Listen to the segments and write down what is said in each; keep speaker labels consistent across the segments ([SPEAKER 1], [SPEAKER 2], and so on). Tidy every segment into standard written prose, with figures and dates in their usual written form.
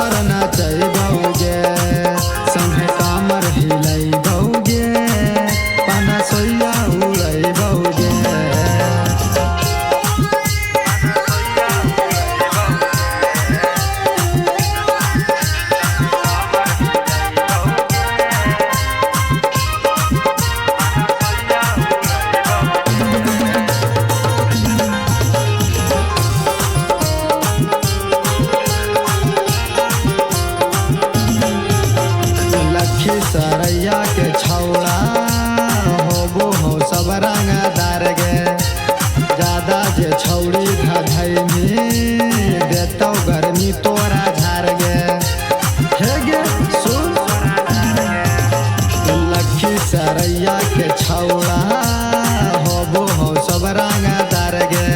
[SPEAKER 1] भर नचैबौगे संगे कामर हिलैबौगे पाना सोइया उड़ैबौगे। सरैया के छौड़ा होबो हो सब रंगदार गे ज्यादा जे छौड़ी धधैमी देतौ गर्मी तोरा झार गे। हे गे सुन लखी सरैया के छौड़ा होबो हो सब रंगदार गे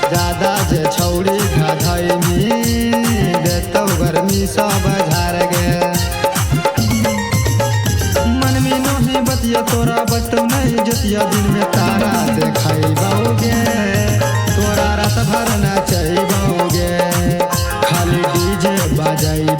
[SPEAKER 1] ज्यादा जे छौड़ी धधैमी देतौ गर्मी सब झार गे। बतिया तोरा बटौ नहीं जतिया दिन में तारा देखैबौगे तोरा रात भर नचैबौगे खाली डीजे बजैबौगे।